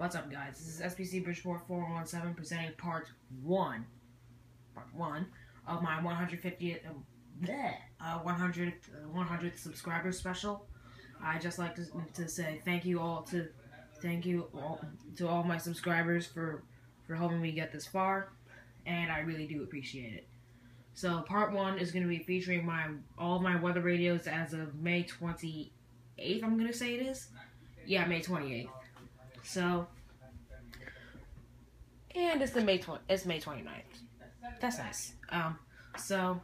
What's up, guys? This is SBC Bridgeport 4117 presenting part one of my 150th 100th subscriber special. I just like to say thank you all to all my subscribers for helping me get this far, and I really do appreciate it. So part one is going to be featuring all of my weather radios as of May 28th. I'm going to say it is. Yeah, May 28th. So, and it's May 29th. That's nice. So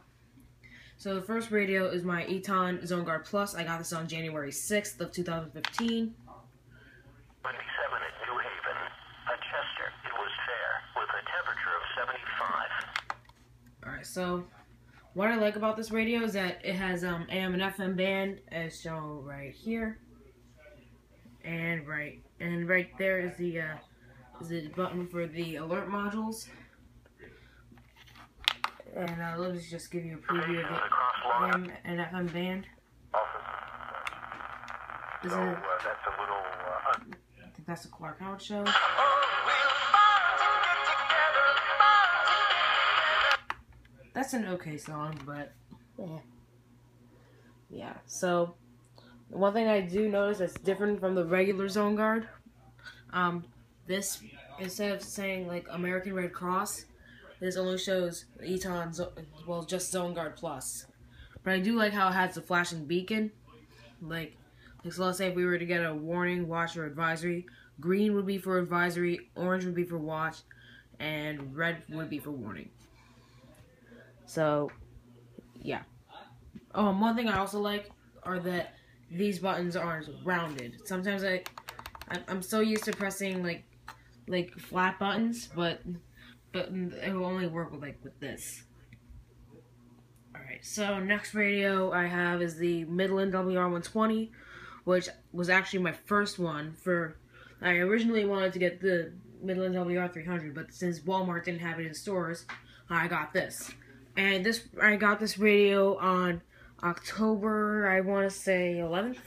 the first radio is my Eton ZoneGuard Plus. I got this on January 6th of 2015. 27 at New Haven, at Chester. It was fair with a temperature of 75. Alright, so what I like about this radio is that it has AM and FM band as shown right here. And right there is the button for the alert modules. And let me just give you a preview of the AM and FM band. That's a little... I think that's the Clark Howard Show. That's an okay song, but yeah. So one thing I do notice that's different from the regular ZoneGuard, this, instead of saying like American Red Cross, this only shows Eton, well, just ZoneGuard Plus. But I do like how it has the flashing beacon. Like so let's say if we were to get a warning, watch, or advisory, green would be for advisory, orange would be for watch, and red would be for warning. So, yeah. One thing I also like are that these buttons aren't rounded. Sometimes I'm so used to pressing like flat buttons, but it will only work with this. Alright, so next radio I have is the Midland WR120, which was actually my first one I originally wanted to get the Midland WR300, but since Walmart didn't have it in stores, I got this. And I got this radio on October, I want to say 11th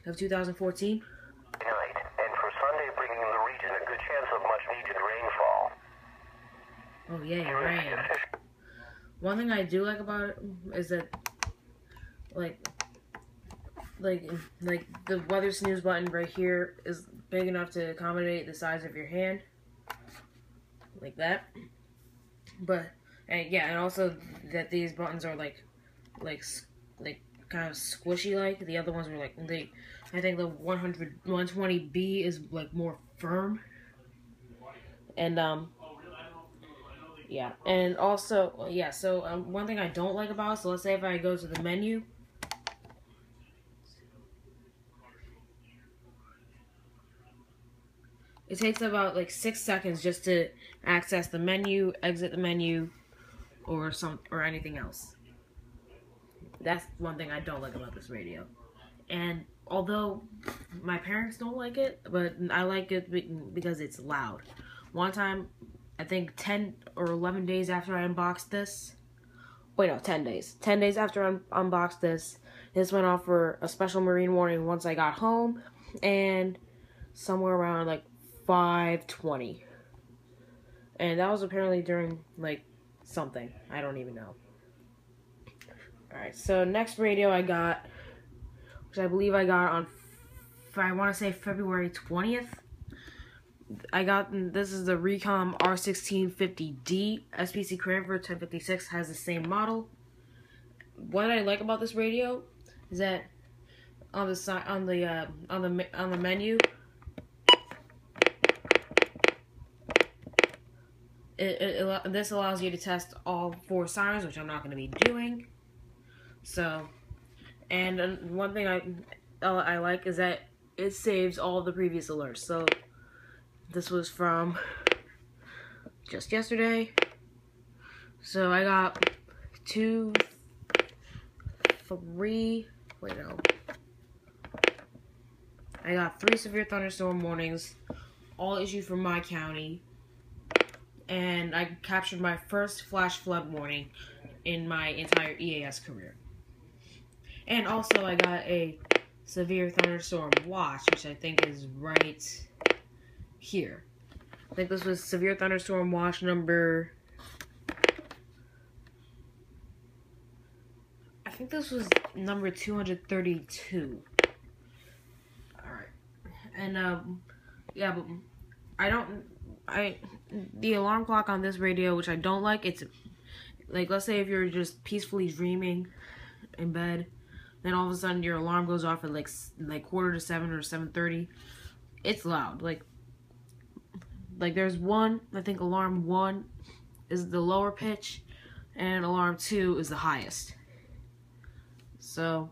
of 2014. And for Sunday, bringing in the region a good chance of much needed rainfall. Oh yeah, you're right. One thing I do like about it is that like the weather snooze button right here is big enough to accommodate the size of your hand, like that. And also that these buttons are like kind of squishy like. The other ones were like I think the 120B is like more firm. And yeah. And also so one thing I don't like about it, so let's say if I go to the menu, it takes about like 6 seconds just to access the menu, exit the menu, or anything else. That's one thing I don't like about this radio. And although my parents don't like it, but I like it because it's loud. One time, I think 10 or 11 days after I unboxed this, 10 days. 10 days after I unboxed this went off for a special marine warning once I got home, and somewhere around like 5:20. And that was apparently during like something. I don't even know. Alright, so next radio I got, which I believe I got on, I want to say February 20th. This is the Recom R1650D. SPC Cranford 1056 has the same model. What I like about this radio is that on the side, on the menu, this allows you to test all 4 sirens, which I'm not going to be doing. So, and one thing I like is that it saves all the previous alerts. So, this was from just yesterday. So, I got 2, 3, I got 3 severe thunderstorm warnings, all issued from my county. And I captured my first flash flood warning in my entire EAS career. And also I got a severe thunderstorm watch, which I think is right here. I think this was severe thunderstorm watch number... I think this was number 232. Alright. And, yeah, but the alarm clock on this radio, which I don't like, it's, like, let's say if you're just peacefully dreaming in bed, then all of a sudden your alarm goes off at, like 6:45 or 7:30. It's loud. Like there's one, I think alarm 1 is the lower pitch, and alarm 2 is the highest. So,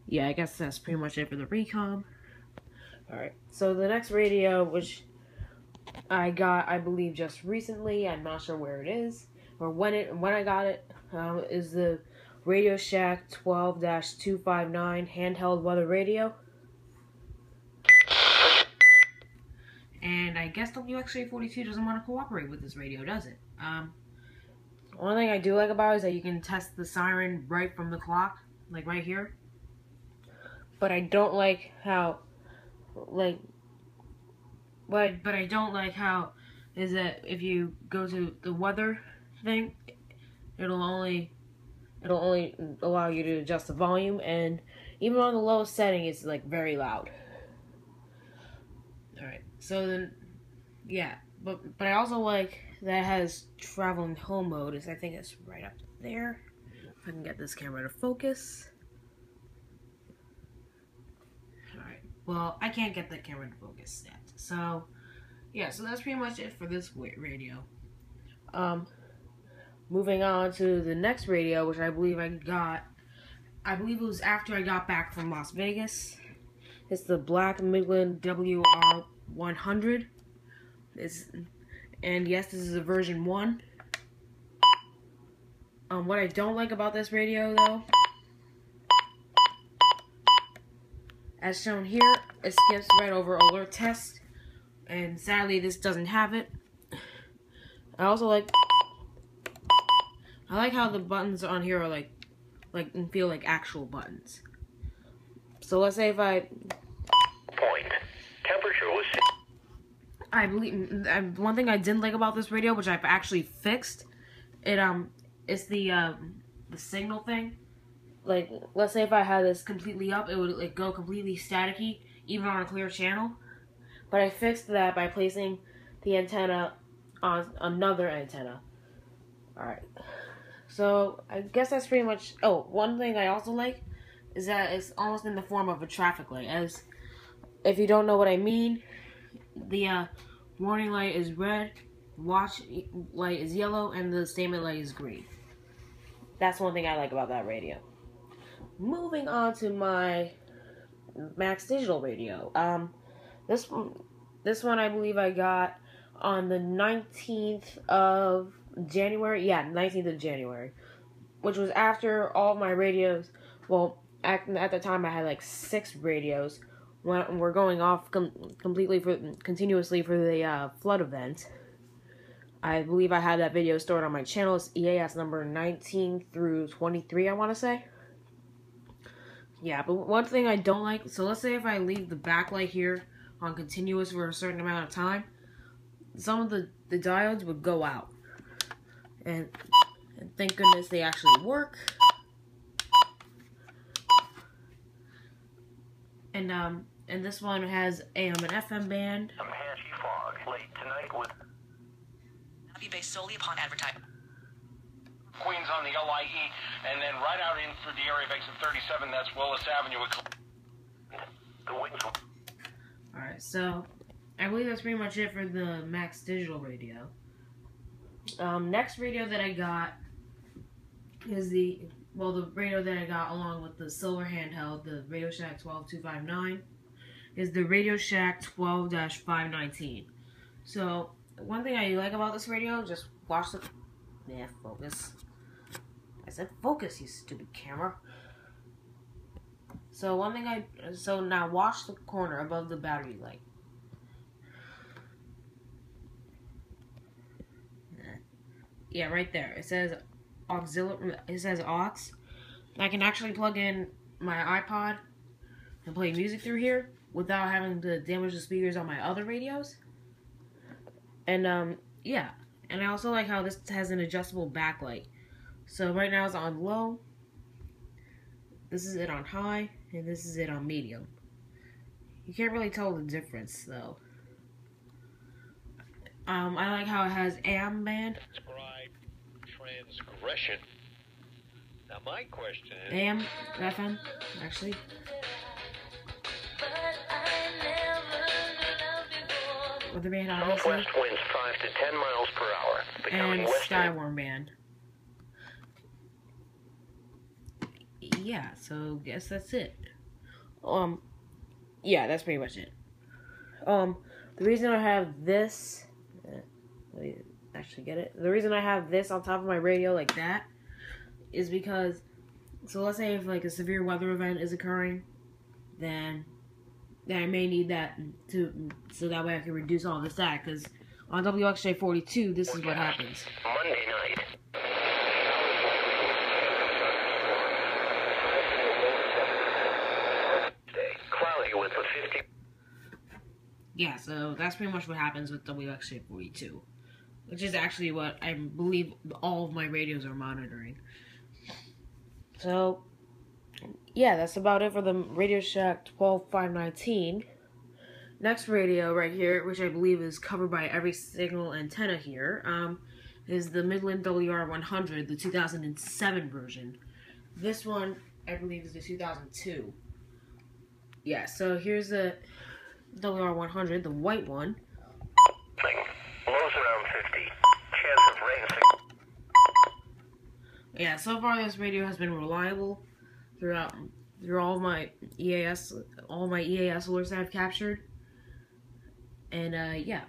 yeah, I guess that's pretty much it for the recom. Alright, so the next radio, which I got, I believe, just recently, I'm not sure where it is, or when I got it, is the Radio Shack 12-259 handheld weather radio. And I guess WXJ42 doesn't want to cooperate with this radio, does it? One thing I do like about it is that you can test the siren right from the clock, like right here. But I don't like how, but I don't like how is that if you go to the weather thing, it'll only allow you to adjust the volume, and even on the lowest setting, it's like very loud. Alright, so then, yeah, but I also like that it has traveling home mode. I think it's right up there. If I can get this camera to focus. Alright, well, I can't get the camera to focus yet. So, yeah, so that's pretty much it for this radio. Moving on to the next radio, which I believe it was after I got back from Las Vegas. It's the Black Midland WR100. And yes, this is a version 1. What I don't like about this radio, though, as shown here, it skips right over alert test, and sadly, this doesn't have it. I also like how the buttons on here are feel like actual buttons. So let's say if Point. Temperature was... I believe one thing I didn't like about this radio, which I've actually fixed, it's the signal thing. Like, let's say if I had this completely up, it would like go completely staticky, even on a clear channel. But I fixed that by placing the antenna on another antenna. Alright. So, I guess that's pretty much... Oh, one thing I also like is that it's almost in the form of a traffic light. As, if you don't know what I mean, the warning light is red, watch light is yellow, and the statement light is green. That's one thing I like about that radio. Moving on to my Max Digital radio. This one I believe I got on the 19th of January. Yeah, 19th of January. Which was after all my radios. Well, at the time I had like 6 radios. When we're going off continuously for the flood event. I believe I had that video stored on my channel. It's EAS number 19 through 23, I want to say. Yeah, but one thing I don't like, so let's say if I leave the backlight here on continuous for a certain amount of time, some of the diodes would go out. And thank goodness they actually work. And this one has AM and FM band. Some patchy fog late tonight with... Be based solely upon advertising. Queens on the LIE, and then right out in through the area of exit 37, that's Willis Avenue. The wings. Alright, so I believe that's pretty much it for the Max Digital radio. Next radio that I got is the radio that I got along with the silver handheld, the Radio Shack 12259, is the Radio Shack 12-519. So, one thing I like about this radio, just watch the... Yeah, focus. I said focus, you stupid camera. So so now watch the corner above the battery light. Yeah, right there. It says auxiliary. It says aux. I can actually plug in my iPod and play music through here without having to damage the speakers on my other radios. And yeah, and I also like how this has an adjustable backlight. So right now it's on low. This is it on high, and this is it on medium. You can't really tell the difference though. I like how it has AM band. Transgression. Now my question is AM, FM, actually. With the band obviously. Northwest winds 5 to 10 miles per hour. Becoming And west. Skywarn band. Yeah, so guess that's it. Yeah, that's pretty much it. The reason I have this, let me actually get it. The reason I have this on top of my radio like that is because, so let's say if like a severe weather event is occurring, then I may need that so that way I can reduce all the static. Because on WXJ42, this is what happens. Monday night. Cloudy with a 50. Yeah, so that's pretty much what happens with WXJ42, which is actually what I believe all of my radios are monitoring. So, yeah, that's about it for the Radio Shack 12519. Next radio right here, which I believe is covered by every signal antenna here, is the Midland WR100, the 2007 version. This one, I believe, is the 2002. Yeah, so here's the WR100, the white one. Lows around 50. Chance of rain. Yeah, so far this radio has been reliable through all of my EAS alerts that I've captured. And yeah,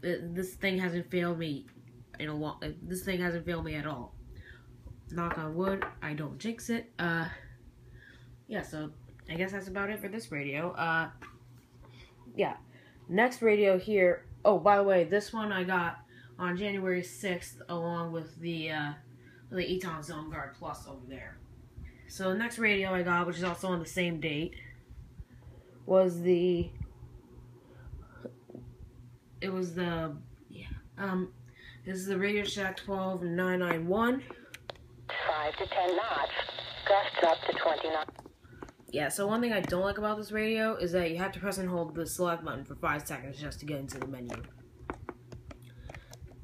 this thing hasn't failed me in a long. This thing hasn't failed me at all. Knock on wood, I don't jinx it. Yeah, so I guess that's about it for this radio. Yeah, next radio here. Oh, by the way, this one I got on January 6th, along with the Eton Zone Guard Plus over there. So the next radio I got, which is also on the same date, was this is the Radio Shack 12991. 5 to 10 knots. Gusts up to 20 knots. Yeah, so one thing I don't like about this radio is that you have to press and hold the select button for 5 seconds just to get into the menu.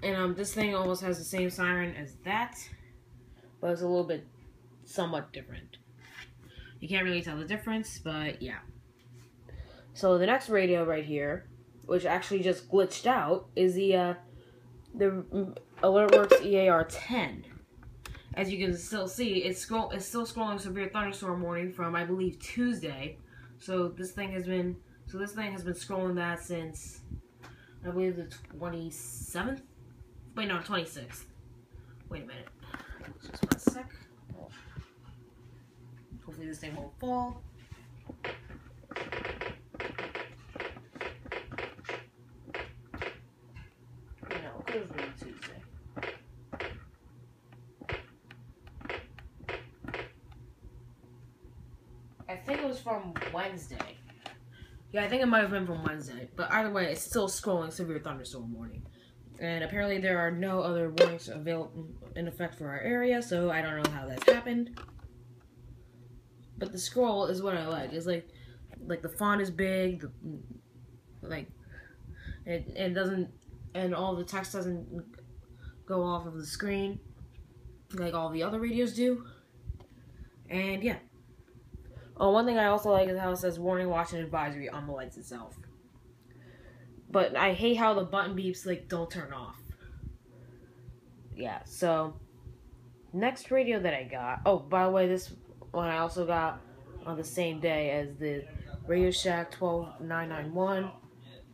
And this thing almost has the same siren as that, but it's a little bit somewhat different. You can't really tell the difference, but yeah. So the next radio right here, which actually just glitched out, is the AlertWorks EAR10. As you can still see, it's still scrolling severe thunderstorm warning from, I believe, Tuesday. So this thing has been scrolling that since, I believe, the 27th. Wait, no, 26th. Wait a minute. Just 1 sec. Hopefully this thing won't fall. No, it was really Tuesday. I think it was from Wednesday. Yeah, I think it might have been from Wednesday. But either way, it's still scrolling severe thunderstorm warning. And apparently there are no other warnings available in effect for our area, so I don't know how that's happened. But the scroll is what I like. It's like the font is big, it doesn't, and all the text doesn't go off of the screen like all the other radios do. And yeah. Oh, one thing I also like is how it says warning, watch, and advisory on the lights itself. But I hate how the button beeps don't turn off. Yeah, so next radio that I got. Oh, by the way, this one I also got on the same day as the Radio Shack 12991,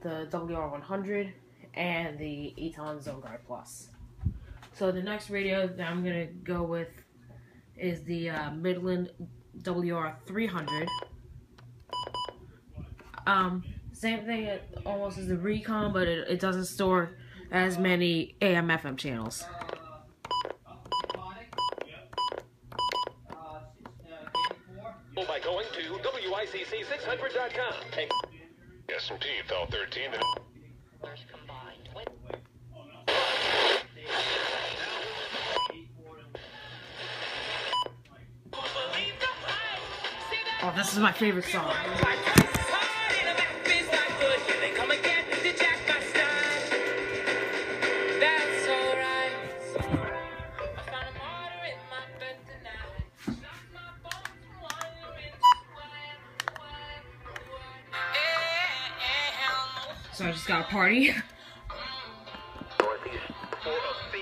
the WR100, and the Eton Zone Guard Plus. So the next radio that I'm gonna go with is the Midland WR300. Same thing almost as the Recon, but it doesn't store as many AM/FM channels. by going to WICC600.com. S&P fell 13. Combined. this is my favorite song. So I just got a party. Northeast 4 of B.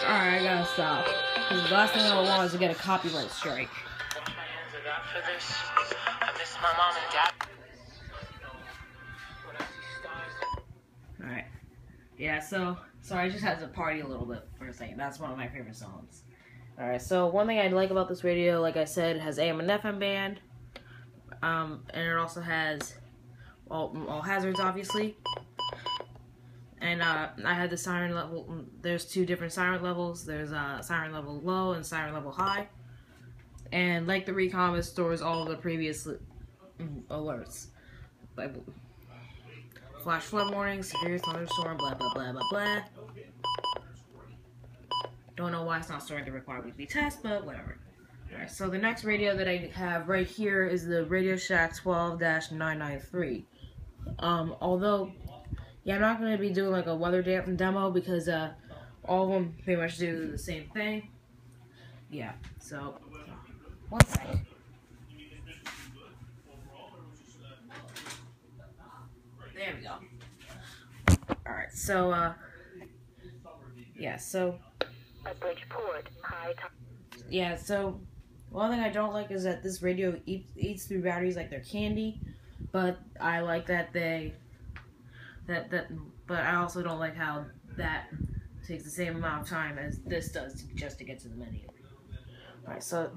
Alright, I gotta stop. Because the last thing I want is to get a copyright strike. I miss my mom and dad. Alright. Yeah, so I just had to party a little bit for a second. That's one of my favorite songs. Alright, so one thing I like about this radio, like I said, it has AM and FM band. And it also has all hazards, obviously. And I had the siren level. There's two different siren levels. There's siren level low and siren level high. And like the Recom, it stores all of the previous alerts. Like flash flood warning, severe thunderstorm, blah blah blah blah blah. Don't know why it's not storing the required weekly test, but whatever. Alright, so the next radio that I have right here is the Radio Shack 12-993. Although, yeah, I'm not going to be doing like a weather demo because all of them pretty much do the same thing. Yeah, so, one second. There we go. Alright, so, yeah, so, At Bridgeport, high top. yeah, so, one thing I don't like is that this radio eats through batteries like they're candy, but I like that but I also don't like how that takes the same amount of time as this does just to get to the menu. Alright, so,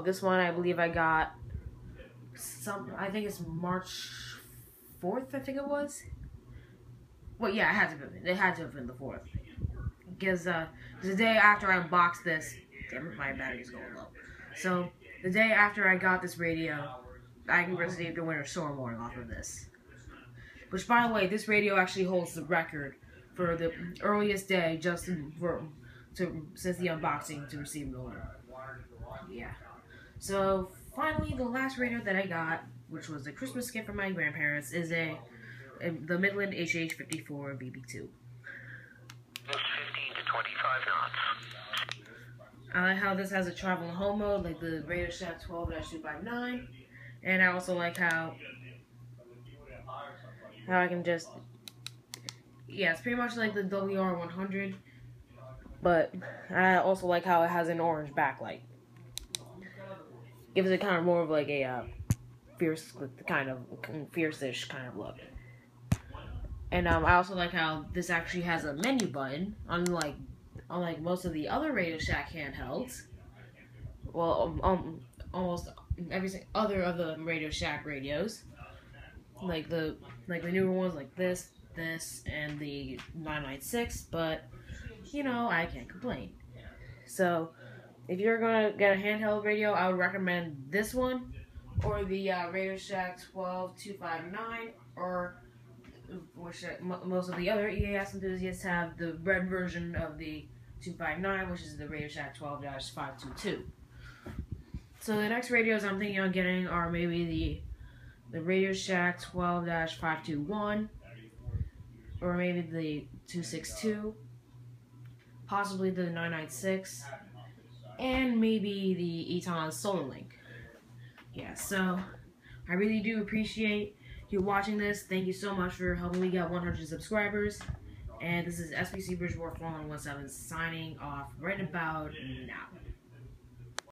this one I believe I got I think it's March 4th, I think it was. Well, yeah, it had to have been the 4th. Because the day after I unboxed this, damn it, my battery's going low. So, the day after I got this radio, I received a winter storm warning off of this. Which, by the way, this radio actually holds the record for the earliest day since the unboxing to receive an alert. Yeah. So, finally, the last radio that I got, which was a Christmas gift from my grandparents, is the Midland HH54 BB2. 15 to 25 knots. I like how this has a travel and home mode, like the Radio Shack 12-259, and I also like how I can just, yeah, it's pretty much like the WR100, but I also like how it has an orange backlight. Gives it kind of more of like a fierce-ish kind of look. And I also like how this actually has a menu button, unlike most of the other Radio Shack handhelds. Well, almost every other of the Radio Shack radios, like the newer ones, like this, and the 996. But you know, I can't complain. So, if you're gonna get a handheld radio, I would recommend this one, or the Radio Shack 12-259, or which most of the other EAS enthusiasts have, the red version of the 259, which is the Radio Shack 12-522. So the next radios I'm thinking on getting are maybe the Radio Shack 12-521, or maybe the 262, possibly the 996, and maybe the Eton SolarLink. Yeah, so I really do appreciate you watching this. Thank you so much for helping me get 100 subscribers. And this is SBC Bridgeport 4117 signing off right about now.